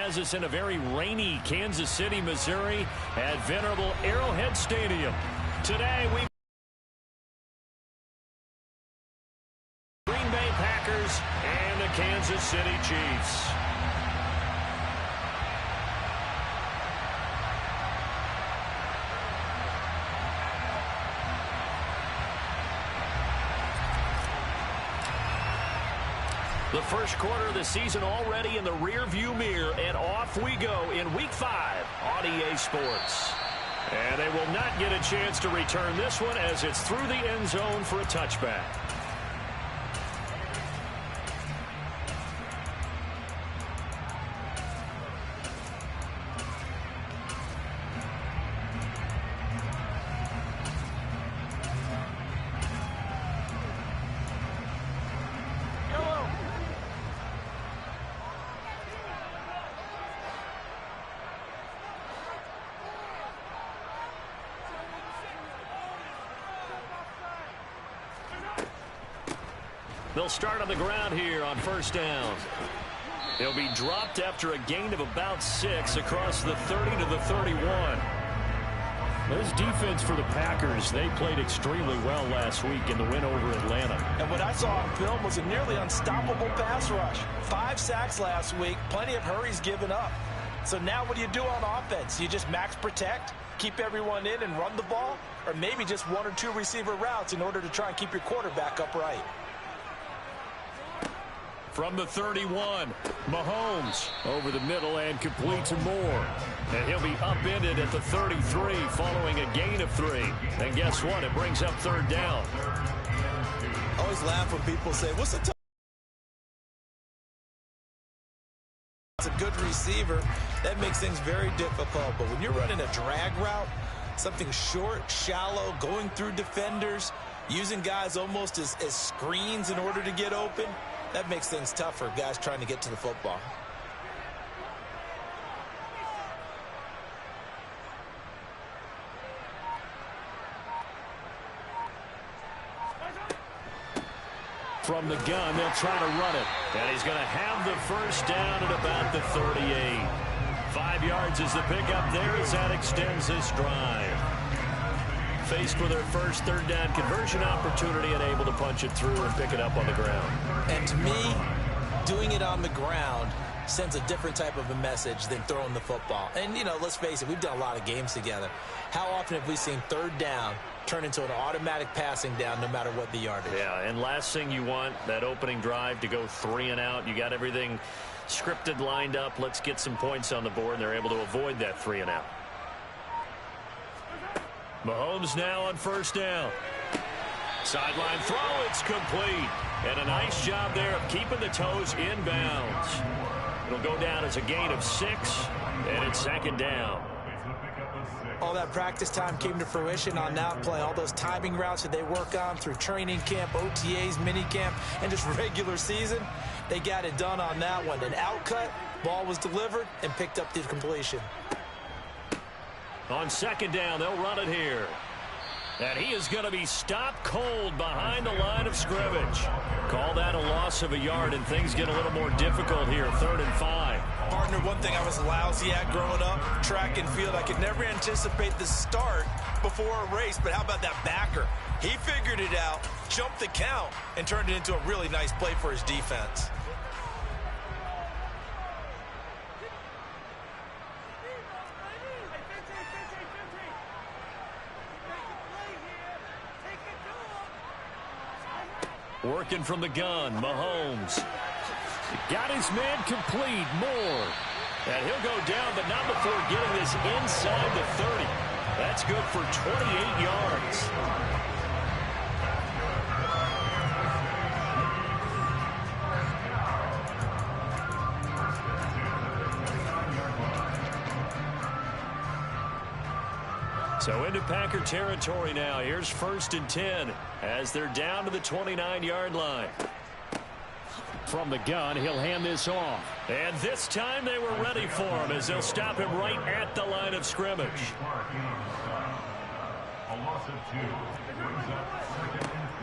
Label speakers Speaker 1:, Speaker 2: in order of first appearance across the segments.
Speaker 1: has us in a very rainy Kansas City, Missouri at venerable Arrowhead Stadium. Today we Green Bay Packers and the Kansas City Chiefs. The first quarter of the season already in the rear-view mirror, and off we go in Week 5 on EA Sports. And they will not get a chance to return this one as it's through the end zone for a touchback. They'll start on the ground here on first down. He'll be dropped after a gain of about 6 across the 30 to the 31. This defense for the Packers, they played extremely well last week in the win over Atlanta.
Speaker 2: And what I saw on film was a nearly unstoppable pass rush. 5 sacks last week, plenty of hurries given up. So now what do you do on offense? You just max protect, keep everyone in and run the ball? Or maybe just 1 or 2 receiver routes in order to try and keep your quarterback upright?
Speaker 1: From the 31, Mahomes over the middle and complete to Moore. And he'll be upended at the 33 following a gain of 3. And guess what? It brings up third down.
Speaker 2: I always laugh when people say, what's the It's a good receiver. That makes things very difficult. But when you're running a drag route, something short, shallow, going through defenders, using guys almost as screens in order to get open, that makes things tough for guys trying to get to the football.
Speaker 1: From the gun, they'll try to run it. And he's going to have the first down at about the 38. 5 yards is the pickup there as that extends this drive. Faced with their first third down conversion opportunity and able to punch it through and pick it up on the ground.
Speaker 2: And to me, doing it on the ground sends a different type of a message than throwing the football. And, you know, let's face it, we've done a lot of games together. How often have we seen third down turn into an automatic passing down no matter what the yardage?
Speaker 1: Yeah, and last thing you want, that opening drive to go 3 and out. You got everything scripted, lined up. Let's get some points on the board, and they're able to avoid that 3 and out. Mahomes now on first down. Sideline throw, it's complete. And a nice job there of keeping the toes inbounds. It'll go down as a gain of 6, and it's second down.
Speaker 2: All that practice time came to fruition on that play. All those timing routes that they work on through training camp, OTAs, minicamp, and just regular season, they got it done on that one. An outcut, ball was delivered, and picked up the completion.
Speaker 1: On second down, they'll run it here. And he is going to be stopped cold behind the line of scrimmage. Call that a loss of a yard, and things get a little more difficult here, 3rd and 5.
Speaker 2: Partner, one thing I was lousy at growing up, track and field, I could never anticipate the start before a race, but how about that backer? He figured it out, jumped the count, and turned it into a really nice play for his defense.
Speaker 1: Working from the gun, Mahomes. Got his man complete, Moore. And he'll go down, but not before getting this inside the 30. That's good for 28 yards. So into Packer territory now. Here's 1st and 10 as they're down to the 29-yard line. From the gun, he'll hand this off. And this time they were ready for him as they'll stop him right at the line of scrimmage.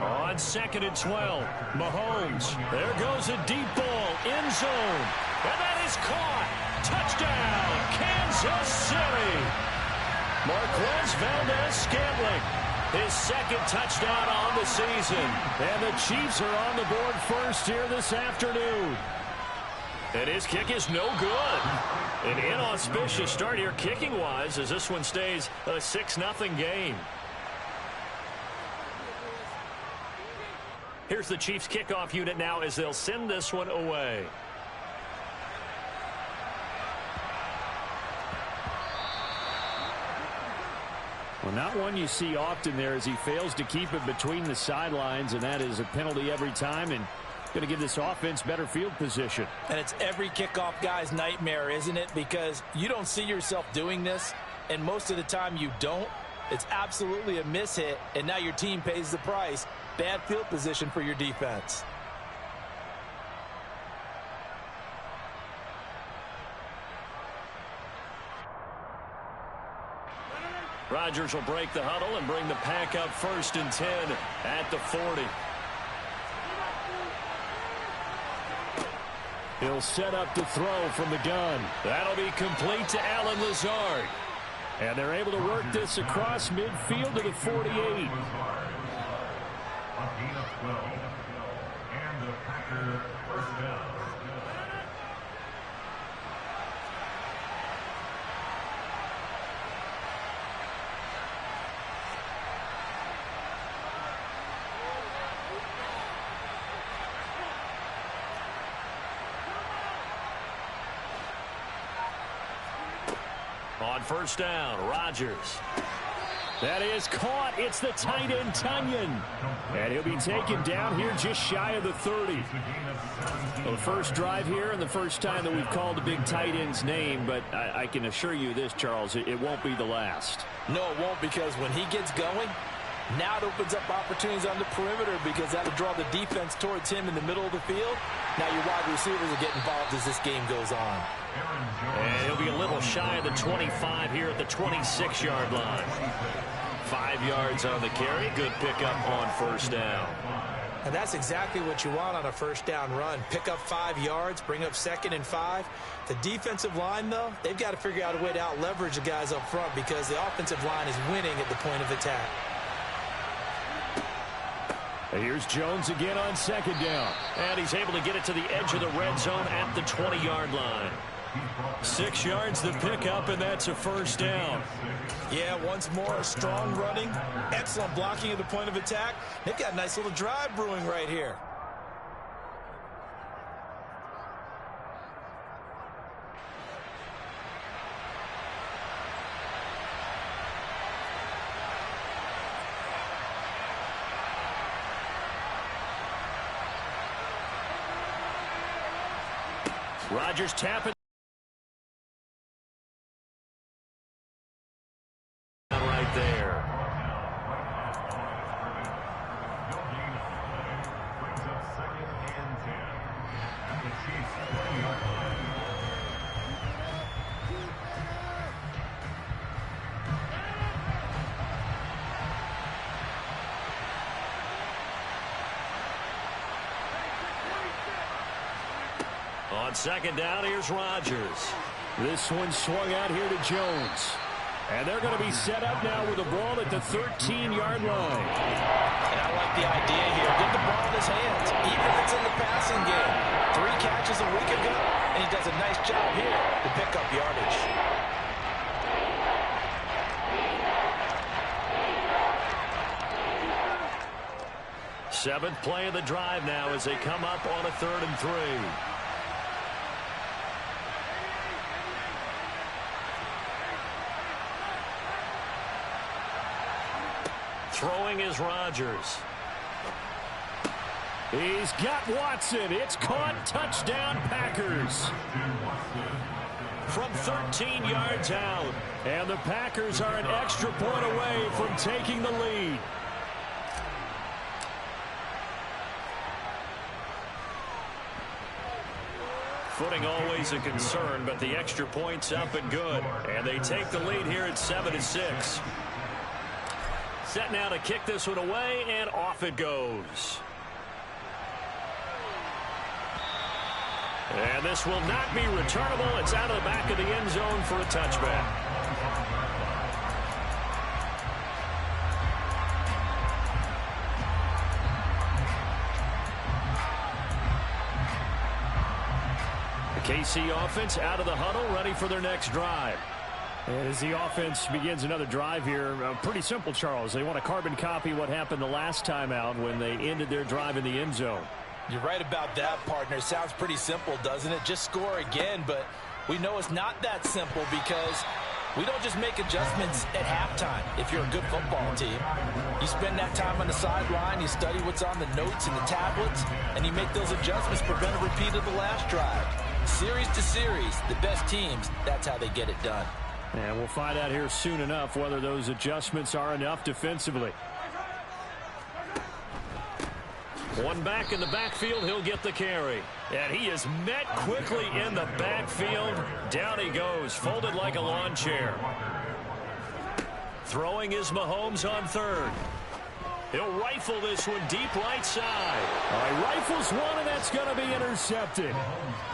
Speaker 1: On 2nd and 12, Mahomes. There goes a deep ball, end zone. And that is caught. Touchdown. Kansas City. Marquez Valdez-Scantling, his second touchdown on the season. And the Chiefs are on the board first here this afternoon. And his kick is no good. An inauspicious start here kicking-wise as this one stays a 6-0 game. Here's the Chiefs kickoff unit now as they'll send this one away.
Speaker 3: Well, not one you see often there as he fails to keep it between the sidelines, and that is a penalty every time and going to give this offense better field position.
Speaker 2: And it's every kickoff guy's nightmare, isn't it? Because you don't see yourself doing this, and most of the time you don't. It's absolutely a mishit, and now your team pays the price. Bad field position for your defense.
Speaker 1: Rodgers will break the huddle and bring the pack up 1st and 10 at the 40.
Speaker 3: He'll set up to throw from the gun.
Speaker 1: That'll be complete to Allen Lazard.
Speaker 3: And they're able to work this across midfield to the 48.
Speaker 4: And the Packer first down.
Speaker 1: On 1st down, Rodgers.
Speaker 3: That is caught. It's the tight end, Tunyon. And he'll be taken down here just shy of the 30. Well, the first drive here and the first time that we've called the big tight end's name, but I can assure you this, Charles, it won't be the last.
Speaker 2: No, it won't, because when he gets going, now it opens up opportunities on the perimeter because that'll draw the defense towards him in the middle of the field. Now your wide receivers will get involved as this game goes on.
Speaker 1: And he'll be a little shy of the 25 here at the 26-yard line. 5 yards on the carry. Good pickup on 1st down.
Speaker 2: And that's exactly what you want on a 1st down run. Pick up 5 yards, bring up 2nd and 5. The defensive line, though, they've got to figure out a way to out-leverage the guys up front because the offensive line is winning at the point of attack.
Speaker 3: Here's Jones again on 2nd down.
Speaker 1: And he's able to get it to the edge of the red zone at the 20-yard line. 6 yards the pickup, and that's a 1st down.
Speaker 2: Yeah, once more, strong running, excellent blocking at the point of attack. They've got a nice little drive brewing right here.
Speaker 1: Rodgers tapping right there.
Speaker 4: Brings up 2nd and 10. And the Chiefs 20-yard line.
Speaker 1: On 2nd down, here's Rodgers.
Speaker 3: This one swung out here to Jones. And they're going to be set up now with the ball at the 13-yard line.
Speaker 2: And I like the idea here. Get the ball in his hands, even if it's in the passing game. 3 catches a week ago, and he does a nice job here to pick up yardage.
Speaker 1: Seventh play of the drive now as they come up on a 3rd and 3. Throwing is Rodgers.
Speaker 3: He's got Watson. It's caught. Touchdown, Packers.
Speaker 1: From 13 yards out.
Speaker 3: And the Packers are an extra point away from taking the lead.
Speaker 1: Footing always a concern, but the extra point's up and good. And they take the lead here at 7-6. Set now to kick this one away, and off it goes.
Speaker 3: And this will not be returnable. It's out of the back of the end zone for a touchback. The KC offense out of the huddle, ready for their next drive. And as the offense begins another drive here, pretty simple, Charles. They want to carbon copy what happened the last time out when they ended their drive in the end zone.
Speaker 2: You're right about that, partner. Sounds pretty simple, doesn't it? Just score again, but we know it's not that simple because we don't just make adjustments at halftime if you're a good football team. You spend that time on the sideline, you study what's on the notes and the tablets, and you make those adjustments to prevent a repeat of the last drive. Series to series, the best teams, that's how they get it done.
Speaker 3: And we'll find out here soon enough whether those adjustments are enough defensively. One back in the backfield, he'll get the carry. And he is met quickly in the backfield. Down he goes, folded like a lawn chair. Throwing is Mahomes on third. He'll rifle this one deep right side. All right, rifles one, and that's going to be intercepted.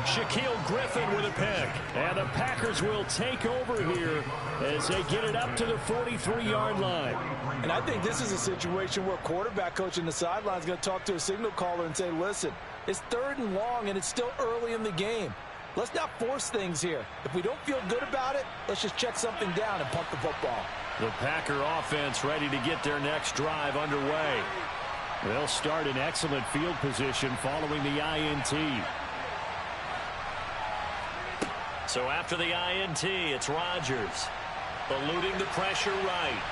Speaker 3: Shaquille Griffin with a pick. And the Packers will take over here as they get it up to the 43-yard line.
Speaker 2: And I think this is a situation where quarterback coach in the sideline is going to talk to a signal caller and say, listen, it's 3rd and long, and it's still early in the game. Let's not force things here. If we don't feel good about it, let's just check something down and punt the football.
Speaker 3: The Packer offense ready to get their next drive underway. They'll start in excellent field position following the INT. So after the INT, it's Rodgers. Eluding the pressure right.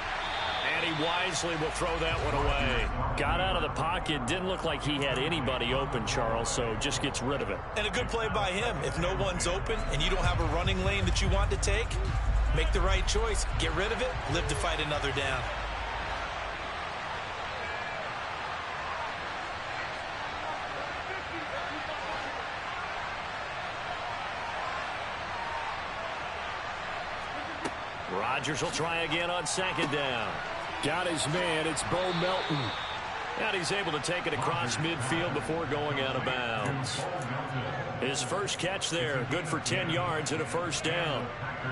Speaker 3: And he wisely will throw that one away. Got out of the pocket. Didn't look like he had anybody open, Charles, so just gets rid of it.
Speaker 2: And a good play by him. If no one's open and you don't have a running lane that you want to take, make the right choice. Get rid of it. Live to fight another down.
Speaker 3: Rodgers will try again on 2nd down. Got his man. It's Bo Melton. And he's able to take it across midfield before going out of bounds. His first catch there, good for 10 yards and a 1st down.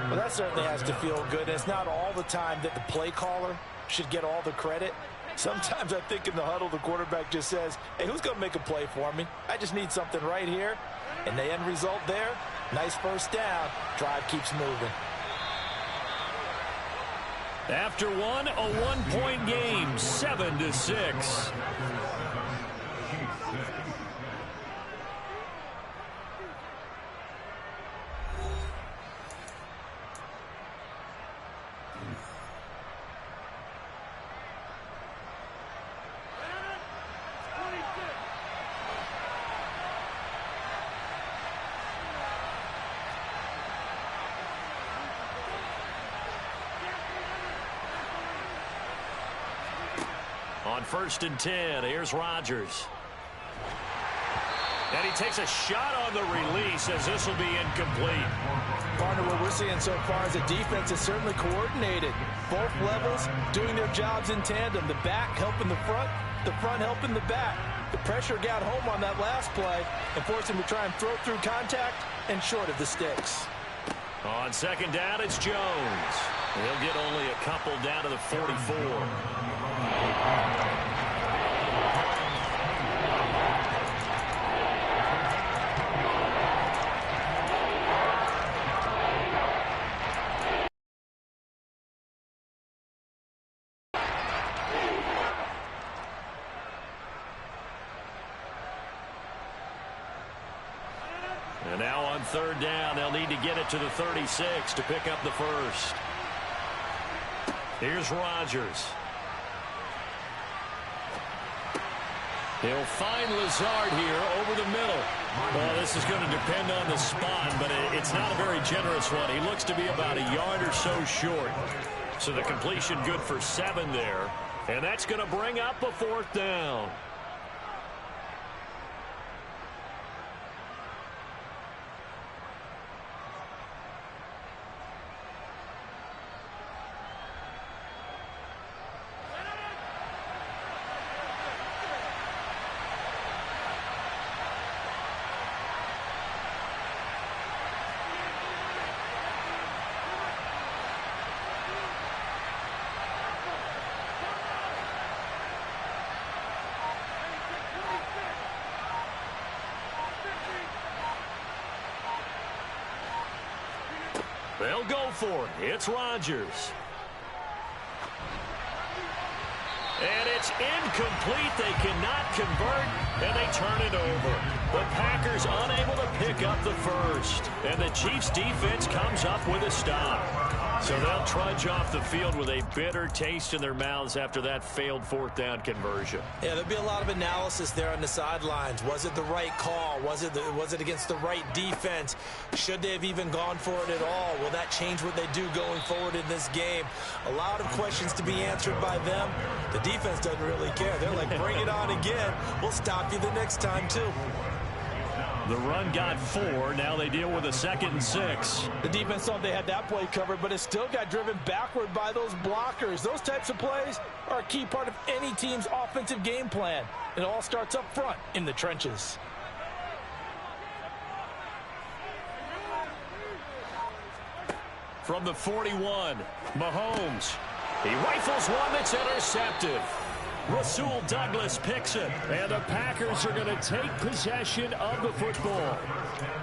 Speaker 2: Well, that certainly has to feel good. It's not all the time that the play caller should get all the credit. Sometimes I think in the huddle, the quarterback just says, hey, who's going to make a play for me? I just need something right here. And the end result there, nice 1st down. Drive keeps moving.
Speaker 3: After one, a 1-point game, 7-6. On 1st and 10, here's Rodgers. And he takes a shot on the release as this will be incomplete.
Speaker 2: Partner, what we're seeing so far is the defense is certainly coordinated. Both levels doing their jobs in tandem. The back helping the front helping the back. The pressure got home on that last play and forced him to try and throw through contact and short of the sticks.
Speaker 3: On 2nd down, it's Jones. He'll get only a couple down to the 44. And now on 3rd down, they'll need to get it to the 36 to pick up the 1st. Here's Rodgers. He'll find Lazard here over the middle. Well, this is going to depend on the spot, but it's not a very generous one. He looks to be about a yard or so short. So the completion good for 7 there. And that's going to bring up a 4th down.
Speaker 1: They'll go for it. It's Rodgers. And it's incomplete. They cannot convert, and they turn it over. The Packers unable to pick up the first. And the Chiefs' defense comes up with a stop. So they'll trudge off the field with a bitter taste in their mouths after that failed fourth down conversion.
Speaker 2: Yeah, there'll be a lot of analysis there on the sidelines. Was it the right call? Was it against the right defense? Should they have even gone for it at all? Will that change what they do going forward in this game? A lot of questions to be answered by them. The defense doesn't really care. They're like, bring it on again. We'll stop you the next time, too.
Speaker 1: The run got 4. Now they deal with a 2nd and 6.
Speaker 5: The defense thought they had that play covered, but it still got driven backward by those blockers. Those types of plays are a key part of any team's offensive game plan. It all starts up front in the trenches.
Speaker 1: From the 41, Mahomes. He rifles one that's intercepted. Rasul Douglas picks it, and the Packers are going to take possession of the football.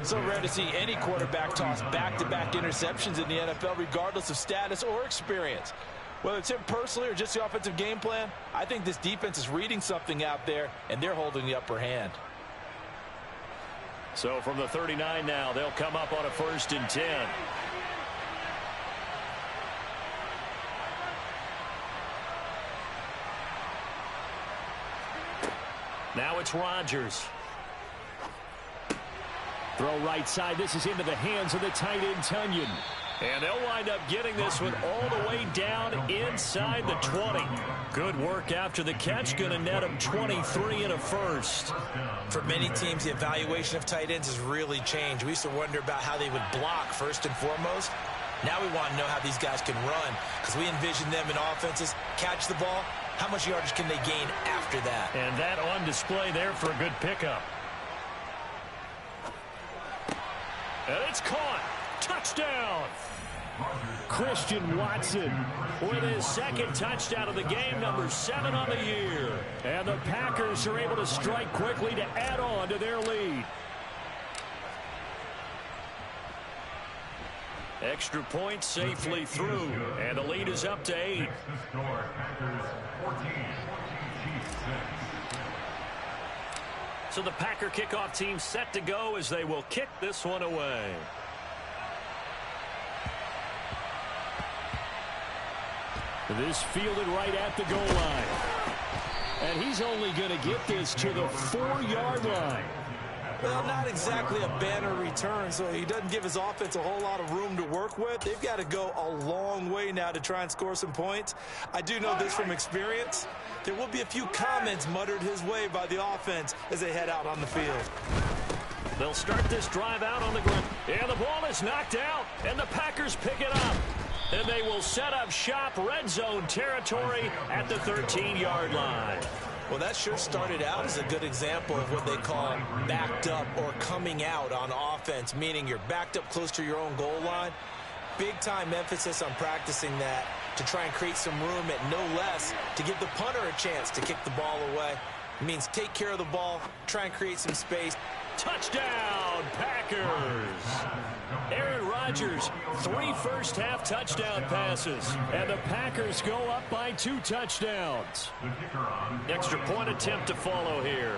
Speaker 5: So rare to see any quarterback toss back-to-back interceptions in the NFL, regardless of status or experience. Whether it's him personally or just the offensive game plan, I think this defense is reading something out there, and they're holding the upper hand.
Speaker 1: So from the 39 now, they'll come up on a 1st and 10. Now it's Rodgers.
Speaker 3: Throw right side. This is into the hands of the tight end, Tunyon.
Speaker 1: And they'll wind up getting this one all the way down inside the 20. Good work after the catch. Going to net them 23 and a first.
Speaker 2: For many teams, the evaluation of tight ends has really changed. We used to wonder about how they would block first and foremost. Now we want to know how these guys can run, because we envision them in offenses catch the ball. How much yardage can they gain after that?
Speaker 1: And that on display there for a good pickup. And it's caught. Touchdown.
Speaker 3: Christian Watson with his 2nd touchdown of the game, number 7 on the year. And the Packers are able to strike quickly to add on to their lead.
Speaker 1: Extra point safely through, and the lead is up to 8. So the Packer kickoff team set to go as they will kick this one away.
Speaker 3: This fielded right at the goal line. And he's only going to get this to the 4-yard line.
Speaker 2: Well, not exactly a banner return, so he doesn't give his offense a whole lot of room to work with. They've got to go a long way now to try and score some points. I do know this from experience. There will be a few comments muttered his way by the offense as they head out on the field.
Speaker 1: They'll start this drive out on the ground. And the ball is knocked out, and the Packers pick it up. And they will set up shop, red zone territory at the 13-yard line.
Speaker 2: Well, that sure started out as a good example of what they call backed up or coming out on offense, meaning you're backed up close to your own goal line. Big-time emphasis on practicing that to try and create some room at no less to give the punter a chance to kick the ball away. It means take care of the ball, try and create some space.
Speaker 1: Touchdown, Packers! Aaron Rodgers, 3 first-half touchdown passes. And the Packers go up by 2 touchdowns. Extra point attempt to follow here.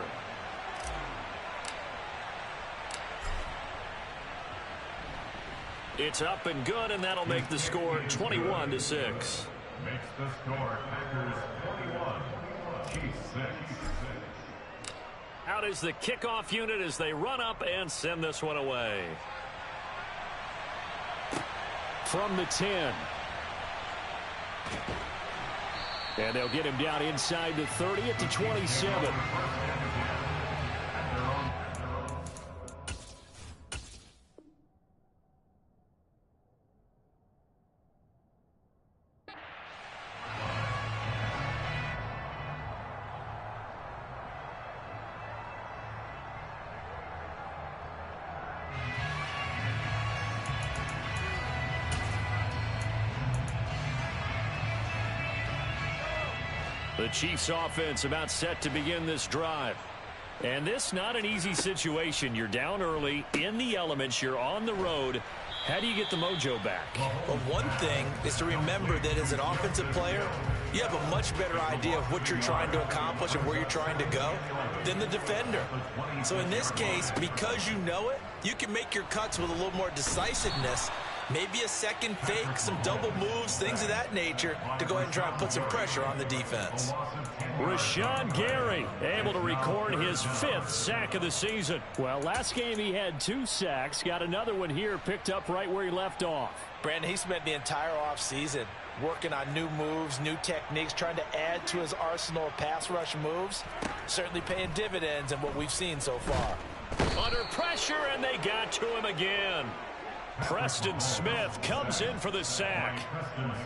Speaker 1: It's up and good, and that'll make the score 21-6.
Speaker 4: Makes the score Packers 21, Chiefs 6.
Speaker 1: Out is the kickoff unit as they run up and send this one away.
Speaker 3: From the 10. And they'll get him down inside the 30 at the 27.
Speaker 1: The Chiefs offense about set to begin this drive. And this not an easy situation. You're down early in the elements. You're on the road.
Speaker 3: How do you get the mojo back?
Speaker 2: Well, one thing is to remember that as an offensive player, you have a much better idea of what you're trying to accomplish and where you're trying to go than the defender. So in this case, because you know it, you can make your cuts with a little more decisiveness, maybe a second fake, some double moves, things of that nature, to go ahead and try and put some pressure on the defense.
Speaker 3: Rashawn Gary able to record his 5th sack of the season. Well, last game he had 2 sacks. Got another one here, picked up right where he left off.
Speaker 5: Brandon, he spent the entire offseason working on new moves, new techniques, trying to add to his arsenal of pass rush moves. Certainly paying dividends in what we've seen so far.
Speaker 3: Under pressure, and they got to him again. Preston Smith comes in for the sack.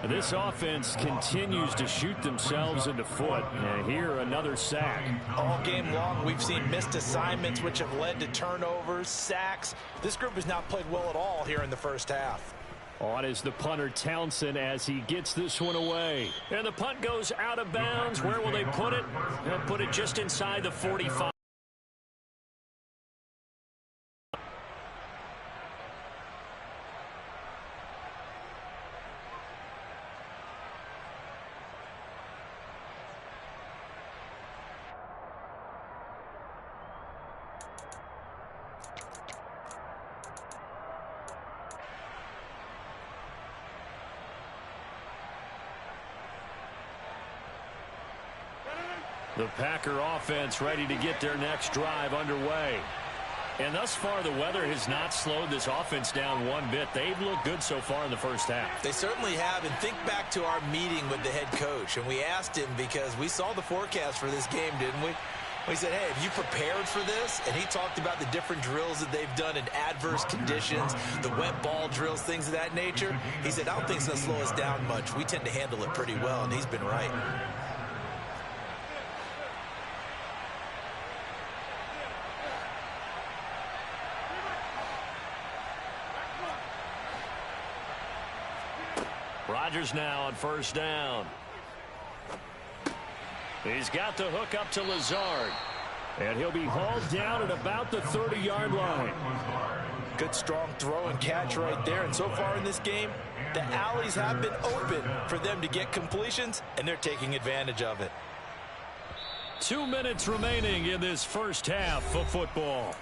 Speaker 3: This offense continues to shoot themselves in the foot. And here, another sack.
Speaker 5: All game long, we've seen missed assignments, which have led to turnovers, sacks. This group has not played well at all here in the first half.
Speaker 3: On is the punter, Townsend, as he gets this one away. And the punt goes out of bounds. Where will they put it? They'll put it just inside the 45. The Packer offense ready to get their next drive underway. And thus far, the weather has not slowed this offense down one bit. They've looked good so far in the first half.
Speaker 2: They certainly have. And think back to our meeting with the head coach. And we asked him, because we saw the forecast for this game, didn't we? We said, hey, have you prepared for this? And he talked about the different drills that they've done in adverse conditions, the wet ball drills, things of that nature. He said, I don't think it's going to slow us down much. We tend to handle it pretty well, and he's been right.
Speaker 3: Rodgers now on first down. He's got the hook up to Lazard. And he'll be hauled down at about the 30-yard line.
Speaker 5: Good strong throw and catch right there. And so far in this game, the alleys have been open for them to get completions, and they're taking advantage of it.
Speaker 3: 2 minutes remaining in this first half of football.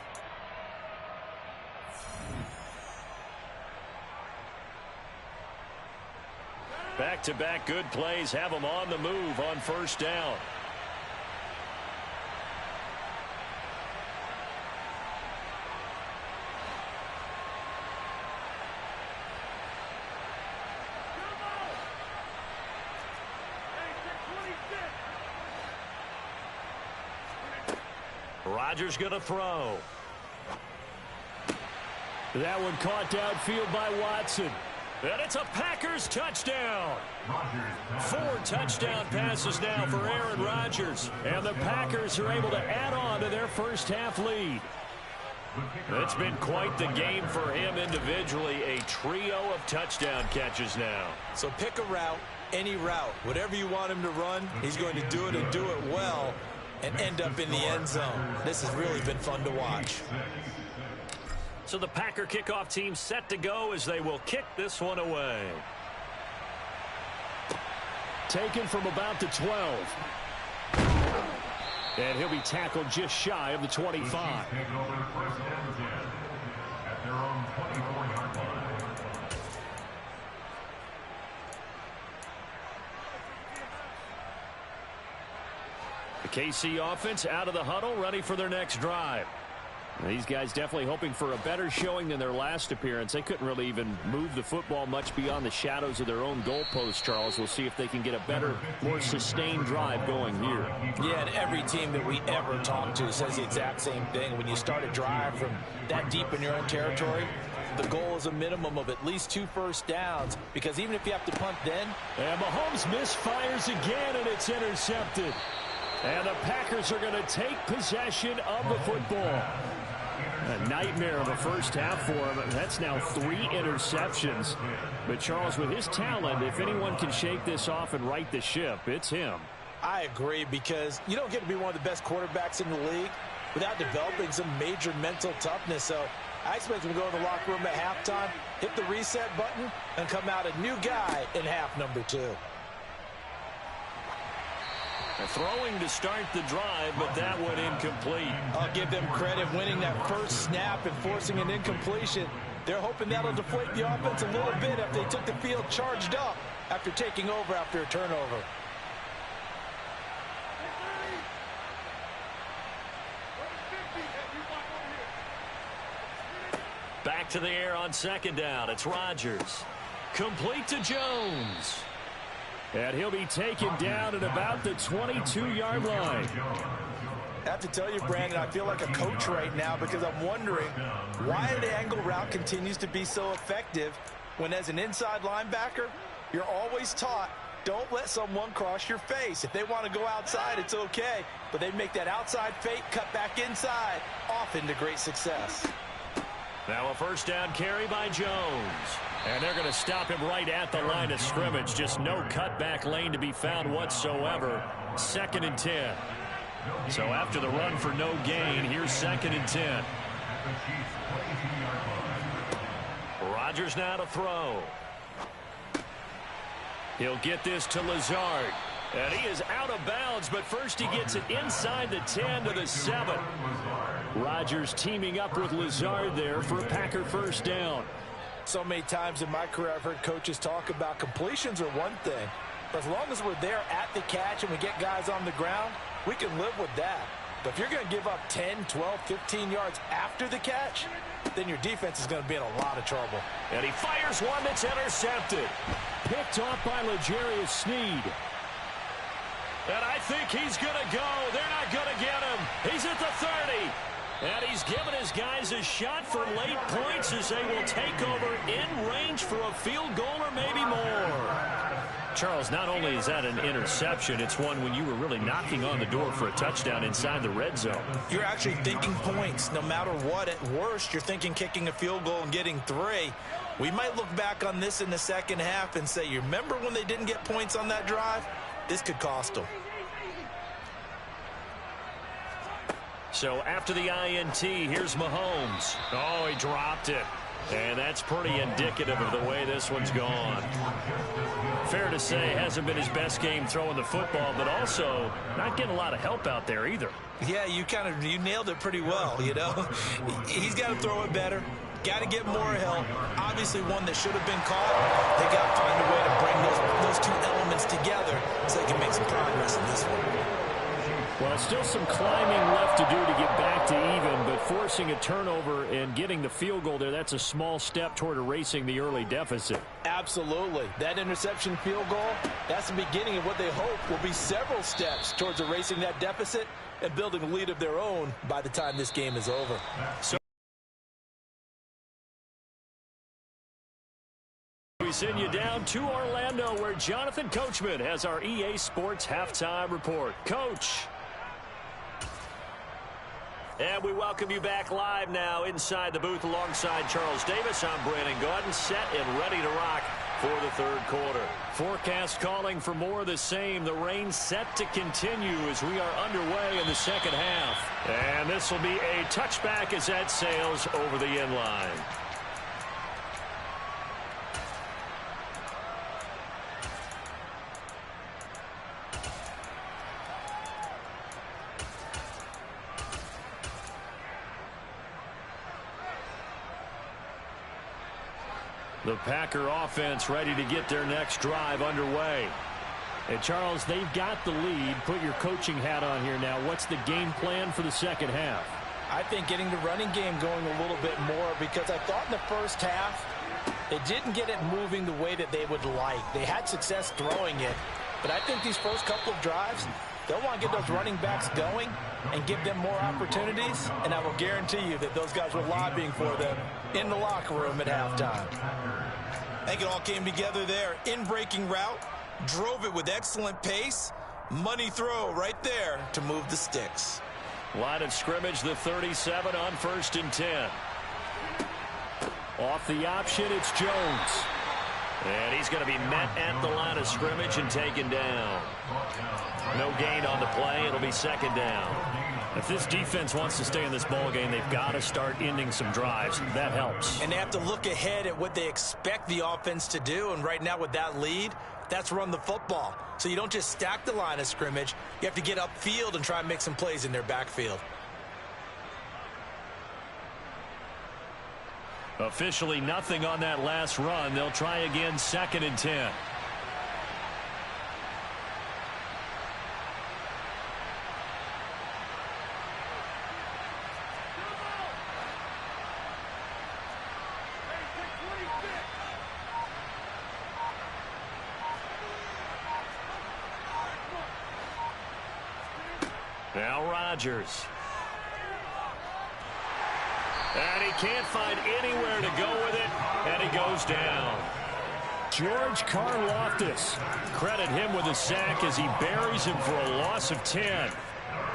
Speaker 3: Back-to-back good plays have them on the move on first down. Rodgers going to throw. That one caught downfield by Watson. And it's a Packers touchdown. 4 touchdown passes now for Aaron Rodgers. And the Packers are able to add on to their first half lead. It's been quite the game for him individually. A trio of touchdown catches now.
Speaker 2: So pick a route, any route. Whatever you want him to run, he's going to do it and do it well and end up in the end zone. This has really been fun to watch.
Speaker 3: So the Packer kickoff team set to go as they will kick this one away. Taken from about the 12. And he'll be tackled just shy of the 25. The KC offense out of the huddle, ready for their next drive. These guys definitely hoping for a better showing than their last appearance. They couldn't really even move the football much beyond the shadows of their own goalpost, Charles. We'll see if they can get a better, more sustained drive going here.
Speaker 5: Yeah, and every team that we ever talk to says the exact same thing. When you start a drive from that deep in your own territory, the goal is a minimum of at least 2 first downs, because even if you have to punt then.
Speaker 3: And Mahomes misfires again, and it's intercepted. And the Packers are going to take possession of the football. A nightmare of a first half for him. That's now 3 interceptions. But Charles, with his talent, if anyone can shake this off and right the ship, it's him.
Speaker 5: I agree, because you don't get to be one of the best quarterbacks in the league without developing some major mental toughness. So I expect him to go in the locker room at halftime
Speaker 2: hit the reset button, and come out a new guy in half number 2.
Speaker 1: Throwing to start the drive, but that one incomplete.
Speaker 5: I'll give them credit winning that first snap and forcing an incompletion. They're hoping that'll deflate the offense a little bit if they took the field charged up after taking over after a turnover.
Speaker 1: Back to the air on second down. It's Rodgers. Complete to Jones.
Speaker 3: And he'll be taken down at about the 22-yard line.
Speaker 2: I have to tell you, Brandon, I feel like a coach right now because I'm wondering why the angle route continues to be so effective when, as an inside linebacker, you're always taught, don't let someone cross your face. If they want to go outside, it's okay. But they make that outside fake, cut back inside, often to great success.
Speaker 1: Now a first down carry by Jones.
Speaker 3: And they're going to stop him right at the line of scrimmage. Just no cutback lane to be found whatsoever. 2nd and 10. So after the run for no gain, here's 2nd and 10.
Speaker 1: Rodgers now to throw.
Speaker 3: He'll get this to Lazard. And he is out of bounds, but first he gets it inside the 10 to the 7. Rodgers teaming up with Lazard there for a Packer first down.
Speaker 2: So many times in my career I've heard coaches talk about completions are one thing, but as long as we're there at the catch and we get guys on the ground, we can live with that. But if you're going to give up 10, 12, 15 yards after the catch, then your defense is going to be in a lot of trouble.
Speaker 1: And he fires one that's intercepted.
Speaker 3: Picked off by L'Jarius Sneed.
Speaker 1: And I think he's going to go. They're not going to get him. He's at the 30. And he's given his guys a shot for late points as they will take over in range for a field goal or maybe more.
Speaker 3: Charles, not only is that an interception, it's one when you were really knocking on the door for a touchdown inside the red zone.
Speaker 2: You're actually thinking points no matter what. At worst, you're thinking kicking a field goal and getting 3. We might look back on this in the second half and say, you remember when they didn't get points on that drive? This could cost them.
Speaker 1: So after the INT, here's Mahomes.
Speaker 3: Oh, he dropped it. And that's pretty indicative of the way this one's gone. Fair to say, hasn't been his best game throwing the football, but also not getting a lot of help out there either.
Speaker 2: Yeah, you nailed it pretty well, you know. He's got to throw it better. Got to get more help. Obviously one that should have been caught. They got to find a way to bring those two elements together so they can make some progress in this one.
Speaker 3: Well, still some climbing left to do to get back to even, but forcing a turnover and getting the field goal there, that's a small step toward erasing the early deficit.
Speaker 5: Absolutely. That interception field goal, that's the beginning of what they hope will be several steps towards erasing that deficit and building a lead of their own by the time this game is over.
Speaker 1: So we send you down to Orlando where Jonathan Coachman has our EA Sports halftime report. Coach. And we welcome you back live now inside the booth alongside Charles Davis. I'm Brandon Gaudin, set and ready to rock for the third quarter.
Speaker 3: Forecast calling for more of the same. The rain set to continue as we are underway in the second half.
Speaker 1: And this will be a touchback as that sails over the end line.
Speaker 3: The Packer offense ready to get their next drive underway. And Charles, they've got the lead. Put your coaching hat on here now. What's the game plan for the second half?
Speaker 2: I think getting the running game going a little bit more because I thought in the first half they didn't get it moving the way that they would like. They had success throwing it, but I think these first couple of drives, they'll want to get those running backs going and give them more opportunities, and I will guarantee you that those guys were lobbying for them in the locker room at halftime. I think it all came together there. In-breaking route, drove it with excellent pace, money throw right there to move the sticks.
Speaker 1: Line of scrimmage, the 37 on 1st and 10.
Speaker 3: Off the option, it's Jones.
Speaker 1: And he's going to be met at the line of scrimmage and taken down. No gain on the play. It'll be second down.
Speaker 3: If this defense wants to stay in this ball game, they've got to start ending some drives. That helps.
Speaker 2: And they have to look ahead at what they expect the offense to do. And right now with that lead, that's run the football. So you don't just stack the line of scrimmage. You have to get upfield and try and make some plays in their backfield.
Speaker 3: Officially nothing on that last run. They'll try again, 2nd and 10.
Speaker 1: Now Rodgers. And he can't find anywhere to go with it, and he goes down.
Speaker 3: George Karlaftis. Credit him with a sack as he buries him for a loss of 10.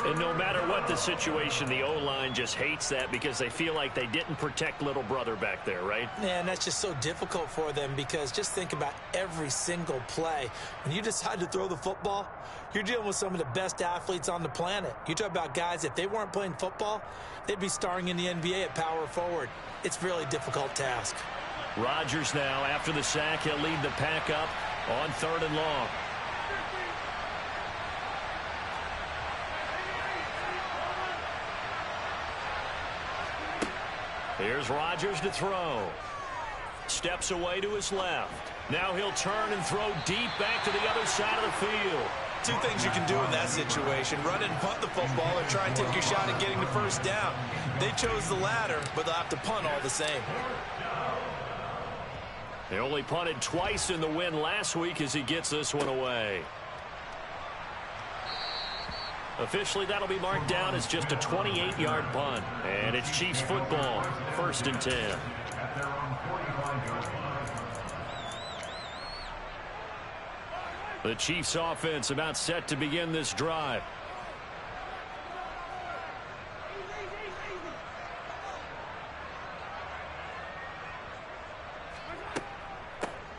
Speaker 1: And no matter what the situation, the O-line just hates that because they feel like they didn't protect little brother back there, right?
Speaker 2: Yeah, and that's just so difficult for them because just think about every single play. When you decide to throw the football, you're dealing with some of the best athletes on the planet. You talk about guys, if they weren't playing football, they'd be starring in the NBA at power forward. It's a really difficult task.
Speaker 1: Rodgers now, after the sack, he'll lead the pack up on 3rd and long. Here's Rodgers to throw. Steps away to his left. Now he'll turn and throw deep back to the other side of the field.
Speaker 2: Two things you can do in that situation: run and punt the football, or try and take your shot at getting the first down. They chose the latter, but they'll have to punt all the same.
Speaker 1: They only punted twice in the win last week as he gets this one away. Officially, that'll be marked down as just a 28-yard punt. And it's Chiefs football, 1st and 10. The Chiefs offense about set to begin this drive.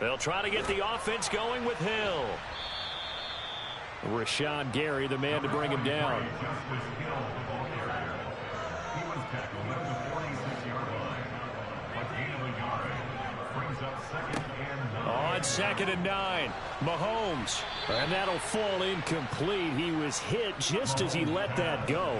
Speaker 1: They'll try to get the offense going with Hill.
Speaker 3: Rashawn Gary, the man to bring him down. On 2nd and 9, Mahomes. And that'll fall incomplete. He was hit just as he let that go.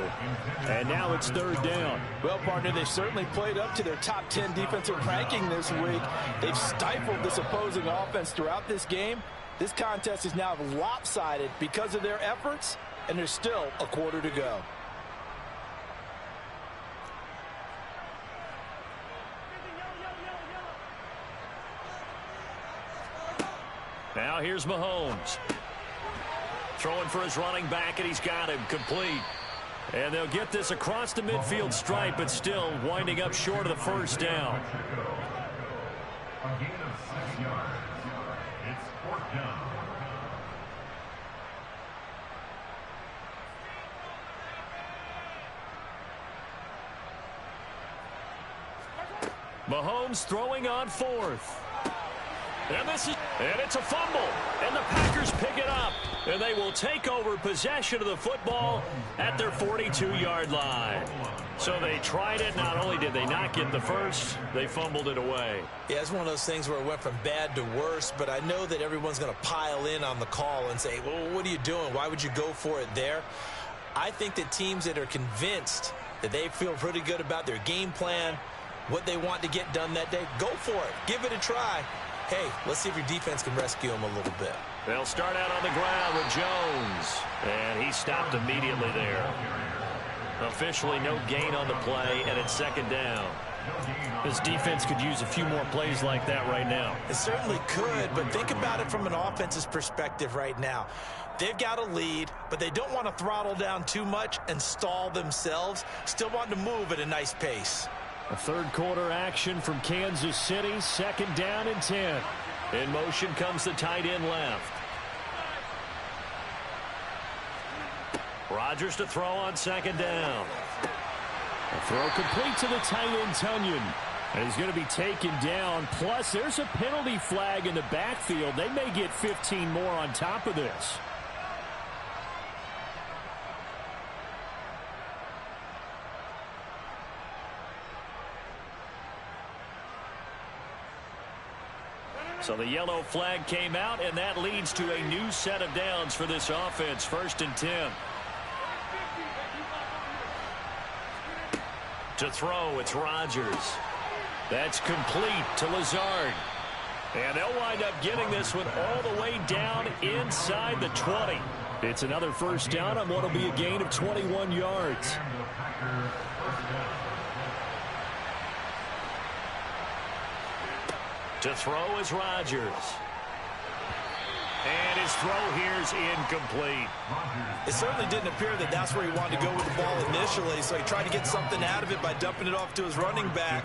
Speaker 3: And now it's 3rd down.
Speaker 5: Well, partner, they've certainly played up to their top 10 defensive ranking this week. They've stifled this opposing offense throughout this game. This contest is now lopsided because of their efforts, and there's still a quarter to go.
Speaker 1: Now here's Mahomes. Throwing for his running back, and he's got him complete. And they'll get this across the midfield stripe, but still winding up short of the first down.
Speaker 4: A gain of 6 yards. It's 4th down.
Speaker 1: Mahomes throwing on 4th. And it's a fumble, and the Packers pick it up, and they will take over possession of the football at their 42-yard line. So they tried it. Not only did they not get the first, they fumbled it away.
Speaker 2: Yeah, it's one of those things where it went from bad to worse, but I know that everyone's going to pile in on the call and say, well, what are you doing? Why would you go for it there? I think that teams that are convinced that they feel pretty good about their game plan, what they want to get done that day, go for it. Give it a try. Hey, let's see if your defense can rescue them a little bit.
Speaker 1: They'll start out on the ground with Jones, and he stopped immediately there. Officially no gain on the play, and it's 2nd down.
Speaker 3: This defense could use a few more plays like that right now.
Speaker 2: It certainly could, but think about it from an offense's perspective right now. They've got a lead, but they don't want to throttle down too much and stall themselves. Still want to move at a nice pace.
Speaker 3: A 3rd quarter action from Kansas City, 2nd down and 10.
Speaker 1: In motion comes the tight end left. Rodgers to throw on 2nd down.
Speaker 3: A throw complete to the tight end, Tunyon. And he's going to be taken down. Plus, there's a penalty flag in the backfield. They may get 15 more on top of this. So the yellow flag came out, and that leads to a new set of downs for this offense. 1st and 10. To throw, it's Rodgers. That's complete to Lazard. And they'll wind up getting this one all the way down inside the 20. It's another 1st down on what will be a gain of 21 yards. To throw is Rodgers. And his throw here is incomplete.
Speaker 2: It certainly didn't appear that that's where he wanted to go with the ball initially, so he tried to get something out of it by dumping it off to his running back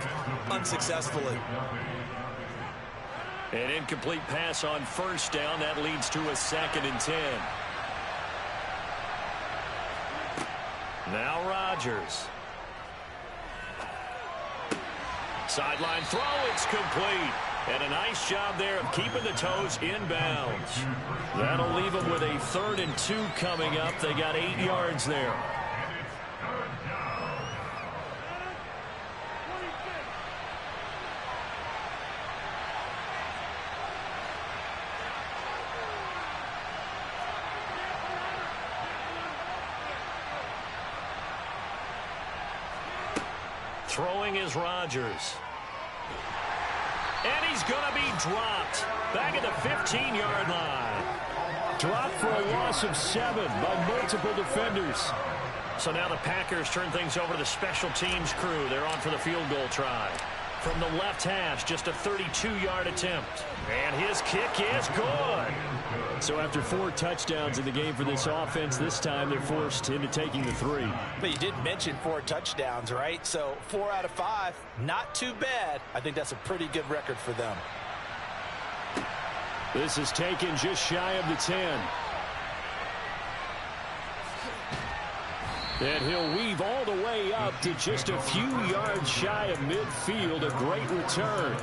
Speaker 2: unsuccessfully.
Speaker 1: An incomplete pass on 1st down. That leads to a 2nd and 10. Now Rodgers. Sideline throw, it's complete. And a nice job there of keeping the toes inbounds. That'll leave them with a 3rd and 2 coming up. They got 8 yards there. Throwing is Rodgers. And he's going to be dropped back at the 15-yard line.
Speaker 3: Dropped for a loss of 7 by multiple defenders.
Speaker 1: So now the Packers turn things over to the special teams crew. They're on for the field goal try. From the left hash, just a 32-yard attempt. And his kick is good.
Speaker 3: So after 4 touchdowns in the game for this offense, this time they're forced into taking the 3.
Speaker 2: But you did mention 4 touchdowns, right? So 4 out of 5, not too bad. I think that's a pretty good record for them.
Speaker 3: This is taken just shy of the 10. And he'll weave all the way up to just a few yards shy of midfield. A great return.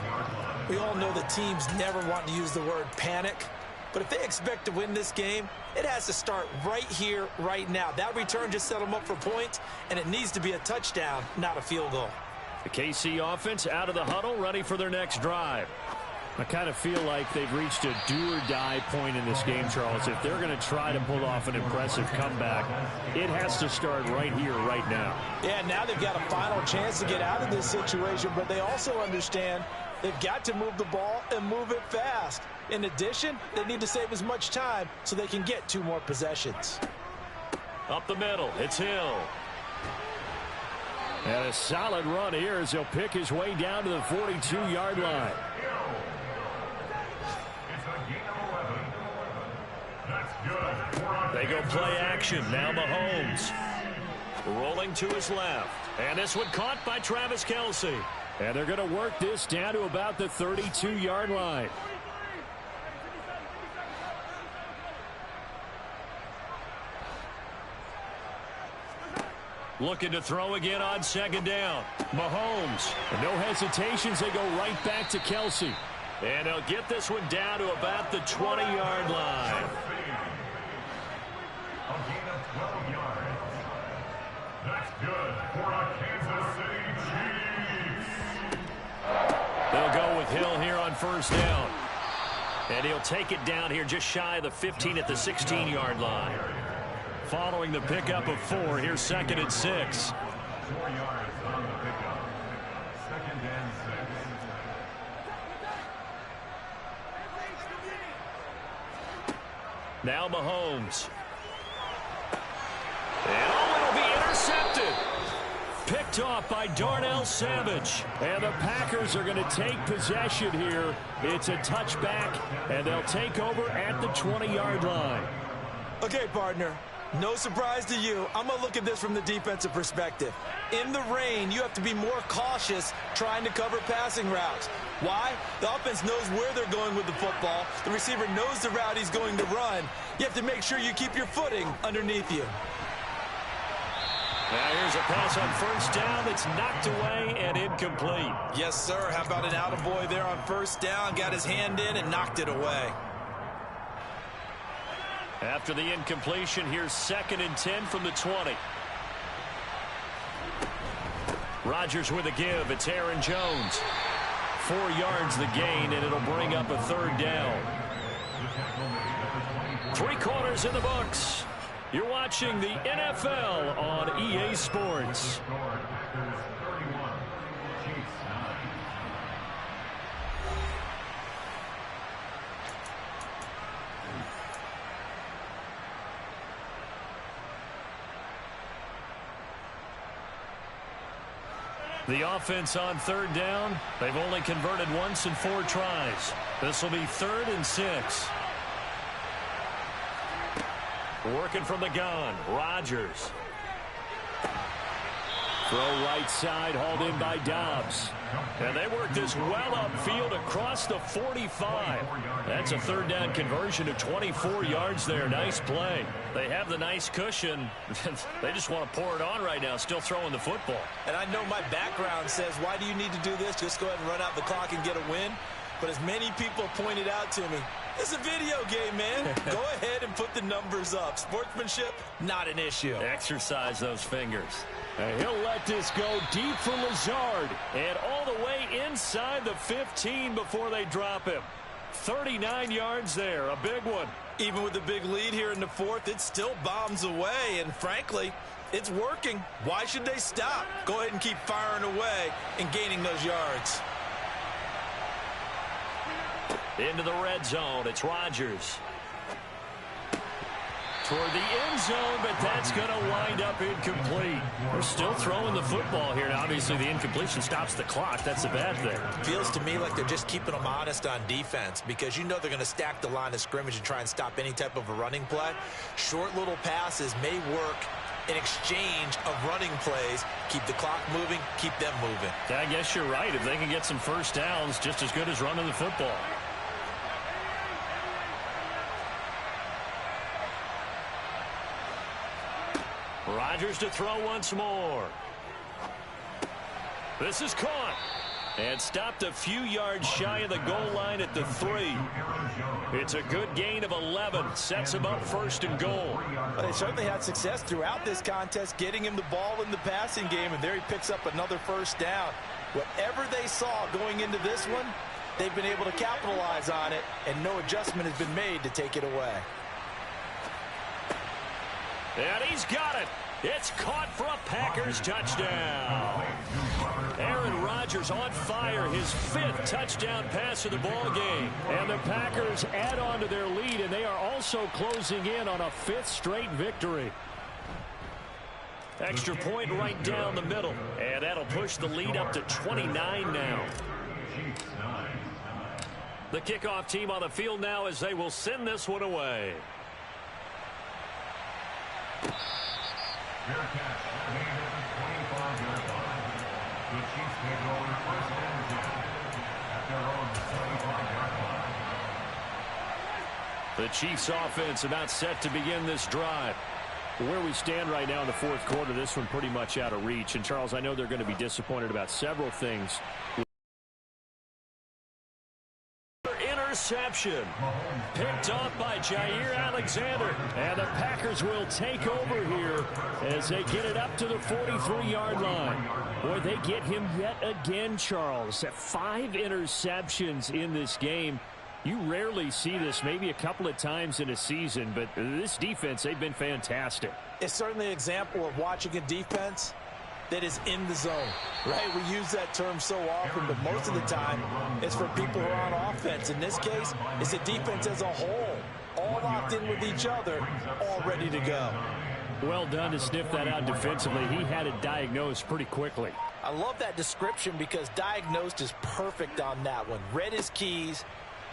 Speaker 2: We all know that teams never want to use the word panic. But if they expect to win this game, it has to start right here, right now. That return just set them up for points, and it needs to be a touchdown, not a field goal.
Speaker 3: The KC offense out of the huddle, ready for their next drive. I kind of feel like they've reached a do-or-die point in this game, Charles. If they're going to try to pull off an impressive comeback, it has to start right here, right now.
Speaker 2: Yeah, now they've got a final chance to get out of this situation, but they also understand they've got to move the ball and move it fast. In addition, they need to save as much time so they can get 2 more possessions.
Speaker 1: Up the middle, it's Hill.
Speaker 3: And a solid run here as he'll pick his way down to the 42-yard line.
Speaker 1: They go play action. Now Mahomes. Rolling to his left. And this one caught by Travis Kelce.
Speaker 3: And they're going to work this down to about the 32-yard line.
Speaker 1: Looking to throw again on 2nd down. Mahomes.
Speaker 3: And no hesitations. They go right back to Kelce.
Speaker 1: And they'll get this one down to about the 20-yard line.
Speaker 4: A gain of 12 yards. That's good for the Kansas City Chiefs.
Speaker 1: They'll go with Hill here on 1st down. And he'll take it down here just shy of the 15 at the 16-yard line. Following the pickup of 4, here's 2nd and 6.
Speaker 4: 4 yards on the pickup. 2nd and 6.
Speaker 1: Now Mahomes. And it'll be intercepted.
Speaker 3: Picked off by Darnell Savage. And the Packers are going to take possession here. It's a touchback, and they'll take over at the 20-yard line.
Speaker 2: Okay, partner. No surprise to you. I'm going to look at this from the defensive perspective. In the rain, you have to be more cautious trying to cover passing routes. Why? The offense knows where they're going with the football. The receiver knows the route he's going to run. You have to make sure you keep your footing underneath you.
Speaker 3: Now here's a pass on first down that's knocked away and incomplete.
Speaker 2: Yes, sir. How about an attaboy there on first down? Got his hand in and knocked it away.
Speaker 3: After the incompletion, here's 2nd and 10 from the 20. Rodgers with a give. It's Aaron Jones. 4 yards the gain, and it'll bring up a 3rd down. 3 quarters in the books. You're watching the NFL on EA Sports. The offense on 3rd down. They've only converted once in 4 tries. This will be 3rd and 6. Working from the gun, Rodgers. Throw right side, hauled in by Dobbs. And they work this well upfield across the 45. That's a 3rd down conversion of 24 yards there. Nice play. They have the nice cushion. They just want to pour it on right now, still throwing the football.
Speaker 2: And I know my background says, why do you need to do this? Just go ahead and run out the clock and get a win. But as many people pointed out to me, it's a video game, man. Go ahead and put the numbers up. Sportsmanship, not an issue.
Speaker 3: Exercise those fingers. And he'll let this go deep for Lazard. And all the way inside the 15 before they drop him. 39 yards there, a big one.
Speaker 2: Even with the big lead here in the 4th, it still bombs away. And frankly, it's working. Why should they stop? Go ahead and keep firing away and gaining those yards.
Speaker 3: Into the red zone, it's Rodgers. Toward the end zone, but that's going to wind up incomplete. They're still throwing the football here. Now, obviously, the incompletion stops the clock. That's a bad thing.
Speaker 2: Feels to me like they're just keeping them honest on defense because you know they're going to stack the line of scrimmage and try and stop any type of a running play. Short little passes may work in exchange of running plays. Keep the clock moving, keep them moving.
Speaker 3: Yeah, I guess you're right. If they can get some first downs, just as good as running the football. Rodgers to throw once more. This is caught. And stopped a few yards shy of the goal line at the 3. It's a good gain of 11. Sets him up 1st and goal.
Speaker 5: Well, they certainly had success throughout this contest, getting him the ball in the passing game, and there he picks up another 1st down. Whatever they saw going into this one, they've been able to capitalize on it, and no adjustment has been made to take it away.
Speaker 3: And he's got it. It's caught for a Packers touchdown. Aaron Rodgers on fire, his 5th touchdown pass of the ball game. And the Packers add on to their lead, and they are also closing in on a 5th straight victory. Extra point right down the middle. And that'll push the lead up to 29 now. The kickoff team on the field now as they will send this one away. The Chiefs offense about set to begin this drive. Where we stand right now in the 4th quarter, this one pretty much out of reach. And Charles, I know they're going to be disappointed about several things. Interception picked off by Jair Alexander, and the Packers will take over here as they get it up to the 43-yard line. Boy, they get him yet again, Charles. 5 interceptions in this game. You rarely see this, maybe a couple of times in a season, but this defense, they've been fantastic.
Speaker 5: It's certainly an example of watching a defense that is in the zone, right? We use that term so often, but most of the time it's for people who are on offense. In this case, it's a defense as a whole, all locked in with each other, all ready to go.
Speaker 3: Well done to sniff that out defensively. He had it diagnosed pretty quickly.
Speaker 5: I love that description because diagnosed is perfect on that one. Read his keys,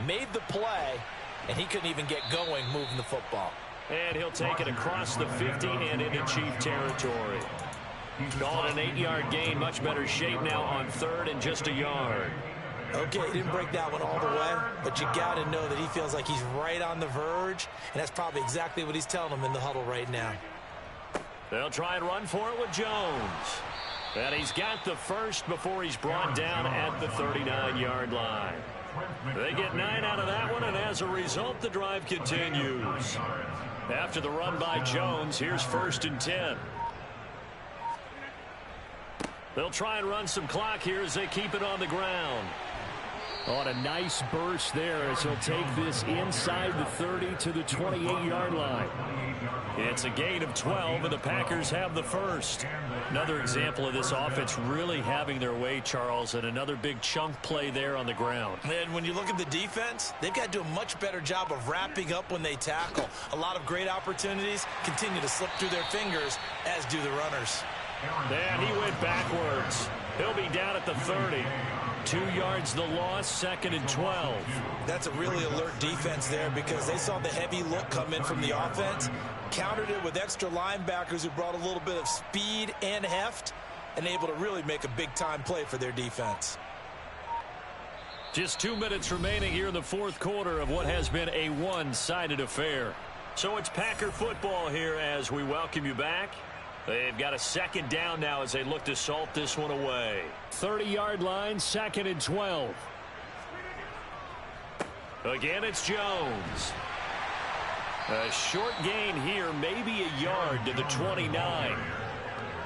Speaker 5: made the play, and he couldn't even get going moving the football.
Speaker 3: And he'll take it across the 50 and into Chief territory. Called an 8-yard gain, much better shape now on 3rd and just a yard.
Speaker 2: Okay, he didn't break that one all the way, but you got to know that he feels like he's right on the verge, and that's probably exactly what he's telling them in the huddle right now.
Speaker 1: They'll try and run for it with Jones. And he's got the first before he's brought down at the 39-yard line. They get 9 out of that one, and as a result, the drive continues. After the run by Jones, here's 1st and 10. They'll try and run some clock here as they keep it on the ground.
Speaker 3: On a nice burst there as he'll take this inside the 30 to the 28-yard line.
Speaker 1: It's a gain of 12, and the Packers have the first. Another example of this offense really having their way, Charles, and another big chunk play there on the ground.
Speaker 2: And when you look at the defense, they've got to do a much better job of wrapping up when they tackle. A lot of great opportunities continue to slip through their fingers, as do the runners.
Speaker 1: And he went backwards. He'll be down at the 30. 2 yards the loss, 2nd and 12.
Speaker 2: That's a really alert defense there because they saw the heavy look come in from the offense, countered it with extra linebackers who brought a little bit of speed and heft, and able to really make a big-time play for their defense.
Speaker 1: Just 2 minutes remaining here in the 4th quarter of what has been a one-sided affair. So it's Packer football here as we welcome you back. They've got a 2nd down now as they look to salt this one away.
Speaker 3: 30-yard line, 2nd and 12.
Speaker 1: Again, it's Jones. A short gain here, maybe a yard to the 29.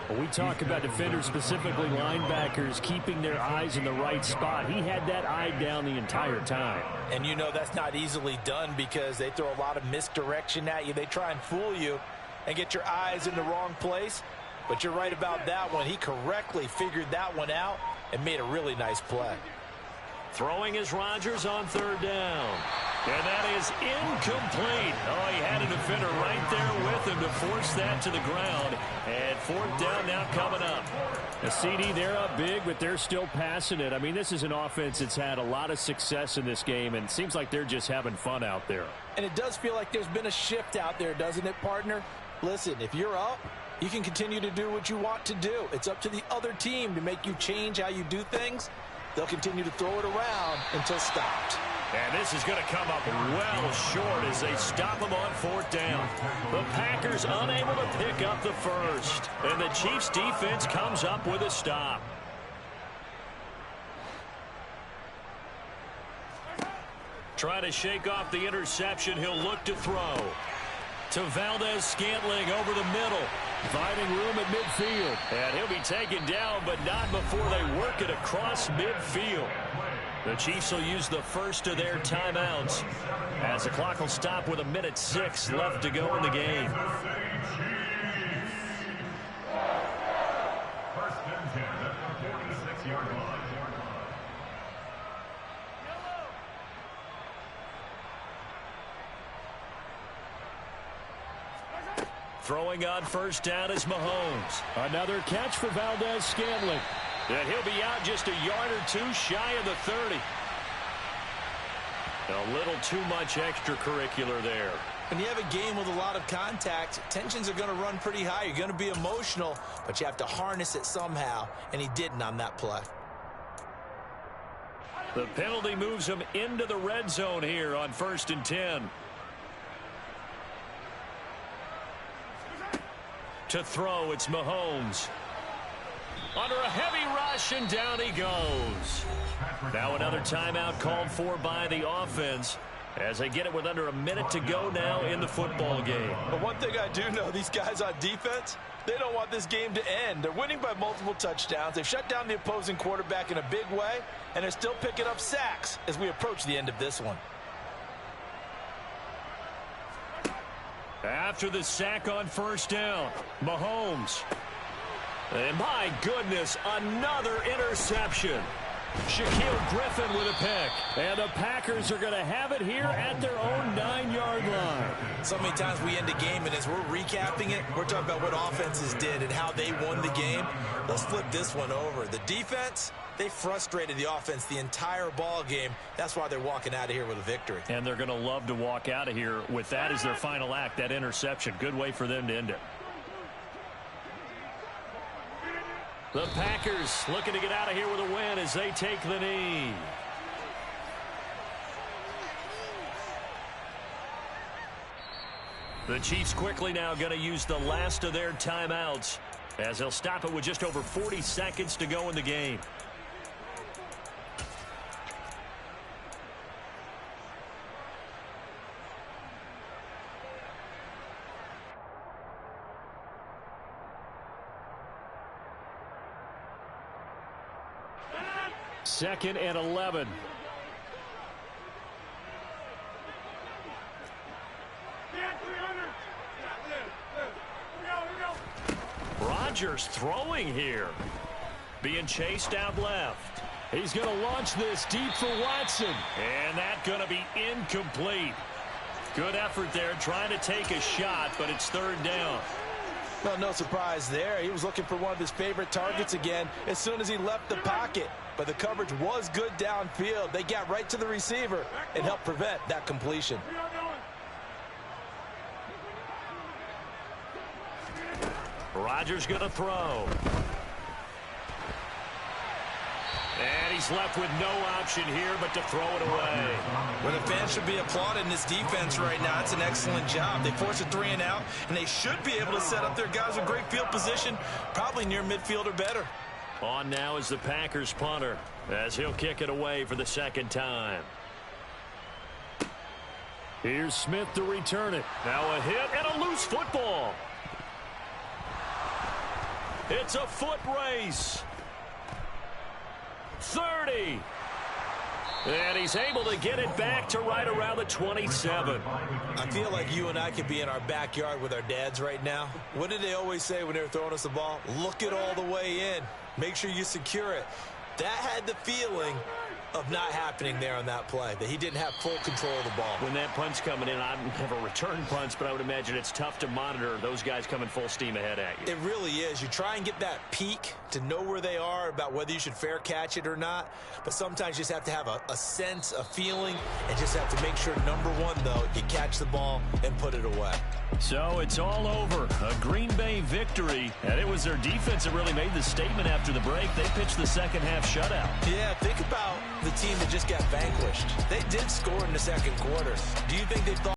Speaker 3: When we talk about defenders, specifically linebackers, keeping their eyes in the right spot. He had that eye down the entire time.
Speaker 5: And you know that's not easily done because they throw a lot of misdirection at you. They try and fool you and get your eyes in the wrong place. But you're right about that one. He correctly figured that one out and made a really nice play.
Speaker 1: Throwing is Rodgers on 3rd down. And that is incomplete. Oh, he had a defender right there with him to force that to the ground. And 4th down now coming up.
Speaker 3: The CD, they're up big, but they're still passing it. I mean, this is an offense that's had a lot of success in this game, and it seems like they're just having fun out there.
Speaker 5: And it does feel like there's been a shift out there, doesn't it, partner? Listen, if you're up, you can continue to do what you want to do. It's up to the other team to make you change how you do things. They'll continue to throw it around until stopped.
Speaker 1: And this is going to come up well short as they stop him on 4th down. The Packers unable to pick up the first. And the Chiefs defense comes up with a stop. Trying to shake off the interception. He'll look to throw. To Valdez-Scantling over the middle.
Speaker 3: Finding room at midfield.
Speaker 1: And he'll be taken down, but not before they work it across midfield. The Chiefs will use the first of their timeouts as the clock will stop with 1:06 left to go in the game.
Speaker 4: 1st and 10 at the 46-yard line.
Speaker 1: Throwing on 1st down is Mahomes.
Speaker 3: Another catch for Valdez-Scantling.
Speaker 1: And he'll be out just a yard or two shy of the 30. A little too much extracurricular there.
Speaker 2: When you have a game with a lot of contact, tensions are going to run pretty high. You're going to be emotional, but you have to harness it somehow, and he didn't on that play.
Speaker 1: The penalty moves him into the red zone here on 1st and 10. To throw, it's Mahomes. Under a heavy rush, and down he goes. Now another timeout called for by the offense as they get it with under a minute to go now in the football game.
Speaker 5: But one thing I do know, these guys on defense, they don't want this game to end. They're winning by multiple touchdowns. They've shut down the opposing quarterback in a big way, and they're still picking up sacks as we approach the end of this one.
Speaker 1: After the sack on 1st down, Mahomes. And my goodness, another interception. Shaquille Griffin with a pick.
Speaker 3: And the Packers are going to have it here at their own 9-yard line.
Speaker 2: So many times we end a game, and as we're recapping it, we're talking about what offenses did and how they won the game. Let's flip this one over. The defense, they frustrated the offense the entire ball game. That's why they're walking out of here with a victory.
Speaker 1: And they're going to love to walk out of here with that as their final act, that interception. Good way for them to end it. The Packers looking to get out of here with a win as they take the knee. The Chiefs quickly now going to use the last of their timeouts as they'll stop it with just over 40 seconds to go in the game.
Speaker 3: Second and 11.
Speaker 1: Rodgers throwing here. Being chased out left.
Speaker 3: He's going to launch this deep for Watson.
Speaker 1: And that's going to be incomplete. Good effort there trying to take a shot, but it's third down.
Speaker 5: Well, no surprise there. He was looking for one of his favorite targets again as soon as he left the pocket. But the coverage was good downfield. They got right to the receiver and helped prevent that completion.
Speaker 1: Rodgers going to throw. And he's left with no option here but to throw it away.
Speaker 2: Well, the fans should be applauding this defense right now. It's an excellent job. They force a 3 and out, and they should be able to set up their guys with great field position, probably near midfield or better.
Speaker 1: On now is the Packers punter as he'll kick it away for the second time.
Speaker 3: Here's Smith to return it.
Speaker 1: Now a hit and a loose football. It's a foot race. 30. And he's able to get it back to right around the 27.
Speaker 2: I feel like you and I could be in our backyard with our dads right now. What did they always say when they were throwing us the ball? Look it all the way in. Make sure you secure it. That had the feeling of not happening there on that play, that he didn't have full control of the ball.
Speaker 1: When that punt's coming in, I don't have a return punch, but I would imagine it's tough to monitor those guys coming full steam ahead at you.
Speaker 2: It really is. You try and get that peek to know where they are about whether you should fair catch it or not, but sometimes you just have to have a sense, a feeling, and just have to make sure, number one, though, you catch the ball and put it away.
Speaker 1: So it's all over. A Green Bay victory, and it was their defense that really made the statement after the break. They pitched the second half shutout.
Speaker 2: Yeah, think about the team that just got vanquished. They did score in the second quarter. Do you think they thought